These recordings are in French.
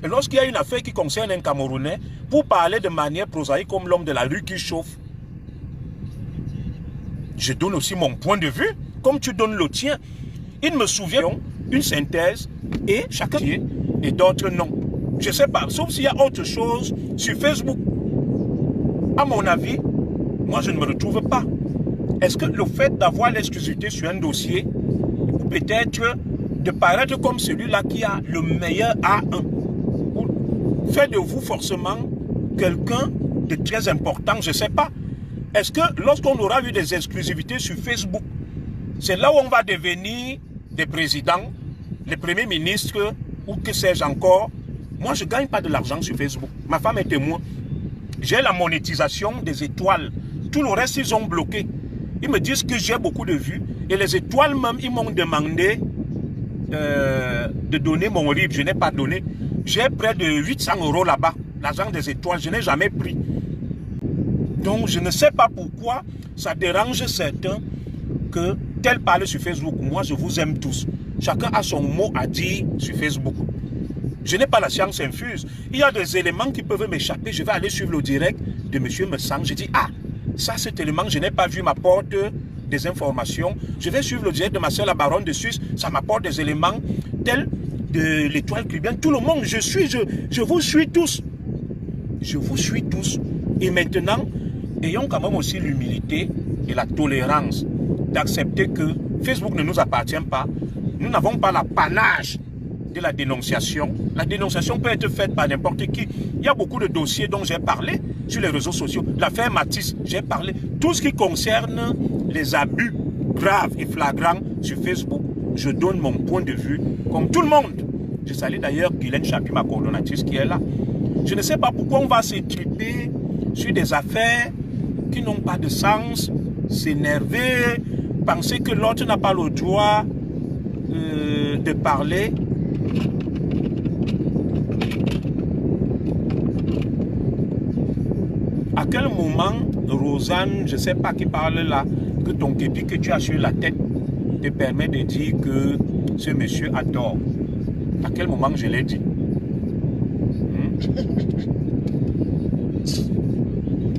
Et lorsqu'il y a une affaire qui concerne un Camerounais, pour parler de manière prosaïque comme l'homme de la rue qui chauffe, je donne aussi mon point de vue, comme tu donnes le tien. Il me souvient une synthèse et chacun et d'autres non. Je ne sais pas, sauf s'il y a autre chose sur Facebook. À mon avis, moi je ne me retrouve pas. Est-ce que le fait d'avoir l'exclusivité sur un dossier, ou peut-être de paraître comme celui-là qui a le meilleur A1, fait de vous forcément quelqu'un de très important, je ne sais pas. Est-ce que lorsqu'on aura eu des exclusivités sur Facebook, c'est là où on va devenir des présidents, les premiers ministres, ou que sais-je encore? Moi, je ne gagne pas de l'argent sur Facebook. Ma femme est témoin. J'ai la monétisation des étoiles. Tout le reste, ils ont bloqué. Ils me disent que j'ai beaucoup de vues. Et les étoiles même, ils m'ont demandé de donner mon RIB. Je n'ai pas donné. J'ai près de 800 € là-bas. L'argent des étoiles, je n'ai jamais pris. Donc, je ne sais pas pourquoi ça dérange certains que tel parle sur Facebook. Moi, je vous aime tous. Chacun a son mot à dire sur Facebook. Je n'ai pas la science infuse. Il y a des éléments qui peuvent m'échapper. Je vais aller suivre le direct de M. Messang. Je dis, ah, ça, cet élément, je n'ai pas vu, m'apporte des informations. Je vais suivre le direct de ma soeur, la baronne de Suisse. Ça m'apporte des éléments tels de l'étoile cubaine. Tout le monde, je vous suis tous. Je vous suis tous. Et maintenant, ayons quand même aussi l'humilité et la tolérance d'accepter que Facebook ne nous appartient pas. Nous n'avons pas l'apanage de la dénonciation. La dénonciation peut être faite par n'importe qui. Il y a beaucoup de dossiers dont j'ai parlé sur les réseaux sociaux. L'affaire Matisse, j'ai parlé. Tout ce qui concerne les abus graves et flagrants sur Facebook, je donne mon point de vue comme tout le monde. Je salue d'ailleurs Guylaine Chapi, ma coordonnatrice qui est là. Je ne sais pas pourquoi on va s'étriper sur des affaires qui n'ont pas de sens, s'énerver, penser que l'autre n'a pas le droit de parler. À quel moment, Rosanne, je ne sais pas qui parle là, que ton képi que tu as sur la tête te permet de dire que ce monsieur a tort? À quel moment je l'ai dit?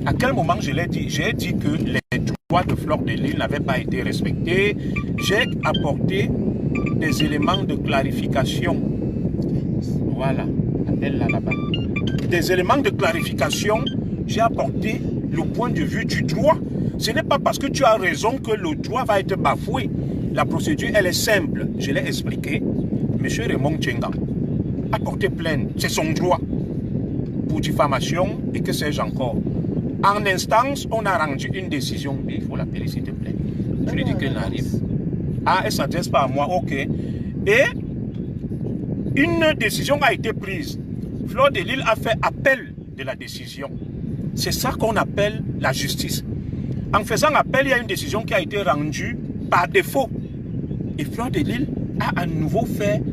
À quel moment je l'ai dit? J'ai dit que les droits de Fleur de Lys n'avaient pas été respectés. J'ai apporté des éléments de clarification. Voilà, elle là-bas. Des éléments de clarification. J'ai apporté le point de vue du droit. Ce n'est pas parce que tu as raison que le droit va être bafoué. La procédure, elle est simple. Je l'ai expliqué. Monsieur Raymond Tchengang a porté plainte. C'est son droit. Pour diffamation et que sais-je encore. En instance, on a rendu une décision. Mais il faut l'appeler s'il te plaît. Je lui dis qu'elle arrive. Ah, elle ne s'adresse pas à moi. Ok. Et une décision a été prise. Fleur de Lys a fait appel de la décision. C'est ça qu'on appelle la justice. En faisant appel, il y a une décision qui a été rendue par défaut. Et Fleur de Lys a à nouveau fait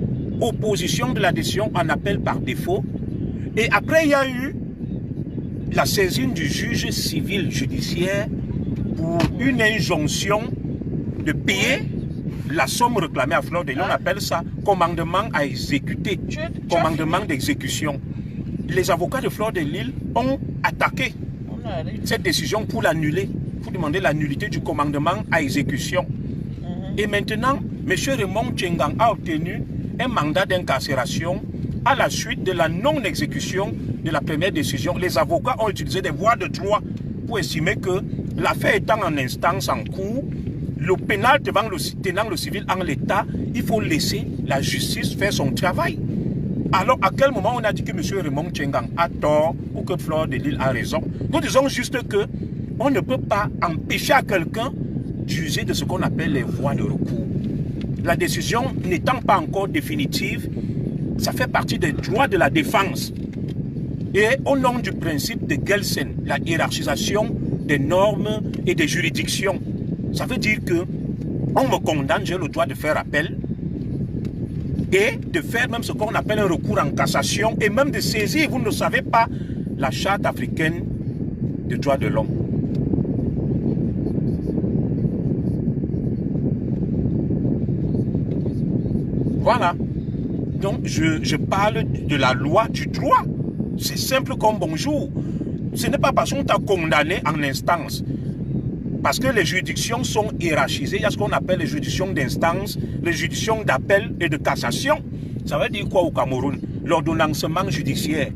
opposition de la décision en appel par défaut. Et après, il y a eu la saisine du juge civil judiciaire pour une injonction de payer la somme réclamée à Fleur de Lys. On appelle ça commandement à exécuter, commandement d'exécution. Les avocats de Fleur de Lys ont attaqué cette décision pour l'annuler, pour demander la nullité du commandement à exécution. Et maintenant, M. Raymond Tchengang a obtenu un mandat d'incarcération à la suite de la non-exécution de la première décision. Les avocats ont utilisé des voies de droit pour estimer que l'affaire étant en instance en cours, le pénal tenant le civil en l'état, il faut laisser la justice faire son travail. Alors, à quel moment on a dit que M. Raymond Tchengang a tort ou que Fleur de Lys a raison? Nous disons juste que on ne peut pas empêcher à quelqu'un d'user de ce qu'on appelle les voies de recours. La décision n'étant pas encore définitive, ça fait partie des droits de la défense. Et au nom du principe de Gelsen, la hiérarchisation des normes et des juridictions, ça veut dire que on me condamne, j'ai le droit de faire appel et de faire même ce qu'on appelle un recours en cassation et même de saisir, vous ne le savez pas, la Charte africaine des droits de l'homme. Voilà. Donc, je parle de la loi du droit. C'est simple comme bonjour. Ce n'est pas parce qu'on t'a condamné en instance. Parce que les juridictions sont hiérarchisées. Il y a ce qu'on appelle les juridictions d'instance, les juridictions d'appel et de cassation. Ça veut dire quoi au Cameroun? L'ordonnancement judiciaire.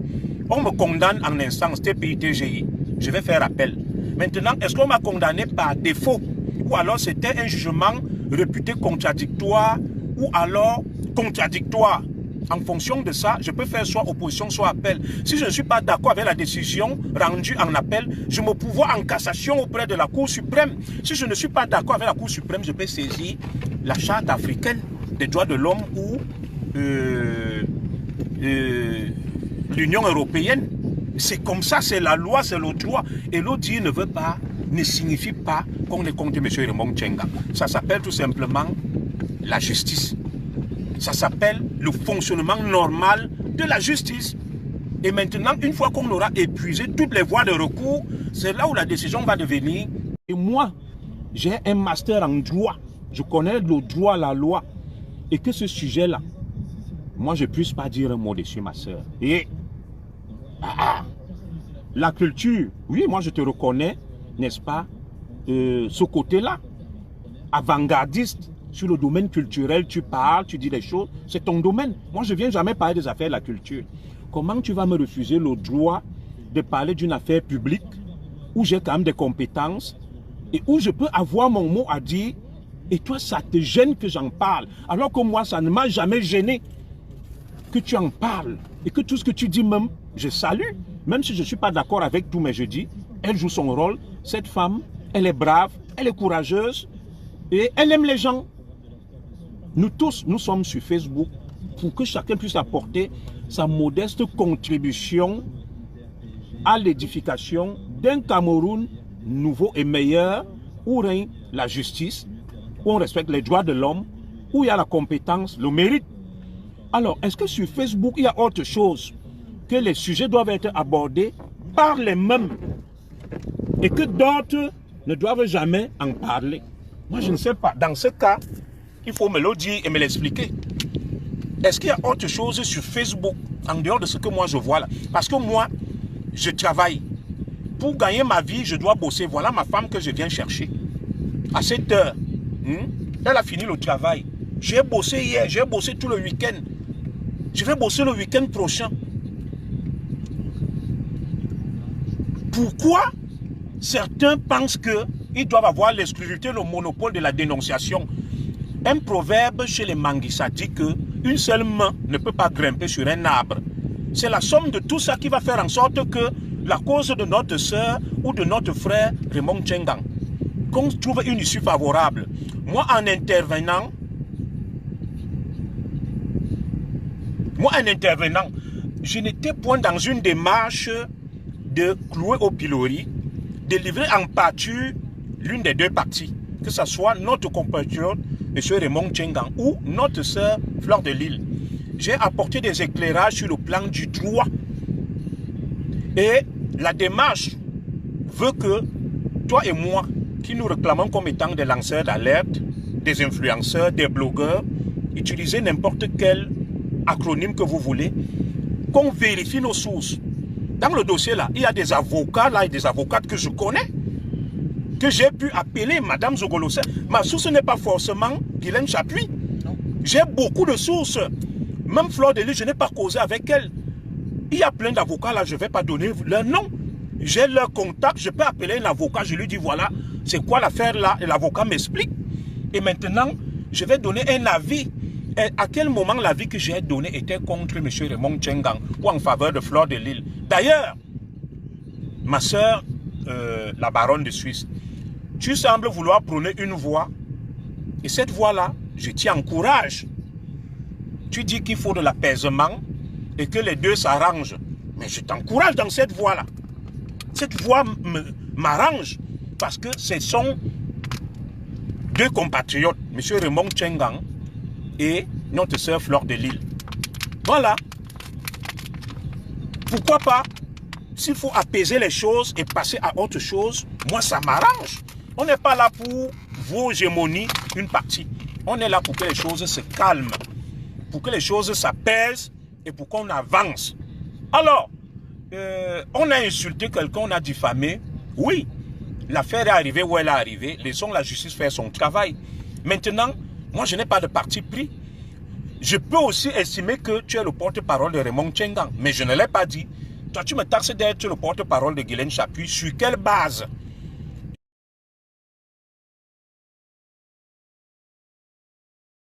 On me condamne en instance, TPI, TGI. Je vais faire appel. Maintenant, est-ce qu'on m'a condamné par défaut? Ou alors c'était un jugement réputé contradictoire ou alors contradictoire? En fonction de ça, je peux faire soit opposition, soit appel. Si je ne suis pas d'accord avec la décision rendue en appel, je me pourvois en cassation auprès de la Cour suprême. Si je ne suis pas d'accord avec la Cour suprême, je peux saisir la Charte africaine des droits de l'homme ou l'Union européenne. C'est comme ça, c'est la loi, c'est le droit. Et l'autre dit ne veut pas, ne signifie pas qu'on est contre M. Raymond Tchenga. Ça s'appelle tout simplement la justice. Ça s'appelle le fonctionnement normal de la justice. Et maintenant, une fois qu'on aura épuisé toutes les voies de recours, c'est là où la décision va devenir. Et moi, j'ai un master en droit. Je connais le droit, la loi. Et que ce sujet-là, moi, je ne puisse pas dire un mot dessus, ma soeur. Et la culture, oui, moi, je te reconnais, n'est-ce pas, ce côté-là, avant-gardiste. Sur le domaine culturel, tu parles, tu dis des choses, c'est ton domaine. Moi, je ne viens jamais parler des affaires de la culture. Comment tu vas me refuser le droit de parler d'une affaire publique où j'ai quand même des compétences et où je peux avoir mon mot à dire et toi, ça te gêne que j'en parle, alors que moi, ça ne m'a jamais gêné que tu en parles et que tout ce que tu dis même, je salue. Même si je ne suis pas d'accord avec tout, mais je dis, elle joue son rôle. Cette femme, elle est brave, elle est courageuse et elle aime les gens. Nous tous, nous sommes sur Facebook pour que chacun puisse apporter sa modeste contribution à l'édification d'un Cameroun nouveau et meilleur où règne la justice, où on respecte les droits de l'homme, où il y a la compétence, le mérite. Alors, est-ce que sur Facebook, il y a autre chose que les sujets doivent être abordés par les mêmes et que d'autres ne doivent jamais en parler? Moi, je ne sais pas. Dans ce cas, il faut me le dire et me l'expliquer. Est-ce qu'il y a autre chose sur Facebook en dehors de ce que moi je vois là? Parce que moi, je travaille. Pour gagner ma vie, je dois bosser. Voilà ma femme que je viens chercher. À 7 heures, elle a fini le travail. J'ai bossé hier, j'ai bossé tout le week-end. Je vais bosser le week-end prochain. Pourquoi certains pensent qu'ils doivent avoir l'exclusivité, le monopole de la dénonciation? Un proverbe chez les Manguissa dit qu'une seule main ne peut pas grimper sur un arbre. C'est la somme de tout ça qui va faire en sorte que la cause de notre sœur ou de notre frère Raymond Tchenga, qu'on trouve une issue favorable. Moi, en intervenant, je n'étais point dans une démarche de clouer au pilori, de livrer en pâture l'une des deux parties, que ce soit notre compatriote M. Raymond Tchenga ou notre sœur Fleur de Lille. J'ai apporté des éclairages sur le plan du droit. Et la démarche veut que toi et moi, qui nous réclamons comme étant des lanceurs d'alerte, des influenceurs, des blogueurs, utilisez n'importe quel acronyme que vous voulez, qu'on vérifie nos sources. Dans le dossier là, il y a des avocats là et des avocates que je connais, que j'ai pu appeler Madame Zogolosé. Ma source n'est pas forcément Guylaine Chapuis. J'ai beaucoup de sources. Même Fleur de Lille, je n'ai pas causé avec elle. Il y a plein d'avocats là, je ne vais pas donner leur nom. J'ai leur contact, je peux appeler un avocat, je lui dis voilà, c'est quoi l'affaire là, et l'avocat m'explique. Et maintenant, je vais donner un avis. Et à quel moment l'avis que j'ai donné était contre M. Raymond Tchenga ou en faveur de Fleur de Lille? D'ailleurs, ma soeur, la baronne de Suisse, tu sembles vouloir prôner une voie. Et cette voie-là, je t'y encourage. Tu dis qu'il faut de l'apaisement et que les deux s'arrangent. Mais je t'encourage dans cette voie-là. Cette voie m'arrange parce que ce sont deux compatriotes, M. Raymond Tchenga et notre sœur Fleur de Lille. Voilà. Pourquoi pas? S'il faut apaiser les choses et passer à autre chose, moi ça m'arrange. On n'est pas là pour vos hégémonies, une partie. On est là pour que les choses se calment, pour que les choses s'apaisent et pour qu'on avance. Alors, on a insulté quelqu'un, on a diffamé. Oui, l'affaire est arrivée où elle est arrivée. Laissons la justice faire son travail. Maintenant, moi, je n'ai pas de parti pris. Je peux aussi estimer que tu es le porte-parole de Raymond Tchengang, mais je ne l'ai pas dit. Toi, tu me taxes d'être le porte-parole de Guilaine Chapuis. Sur quelle base?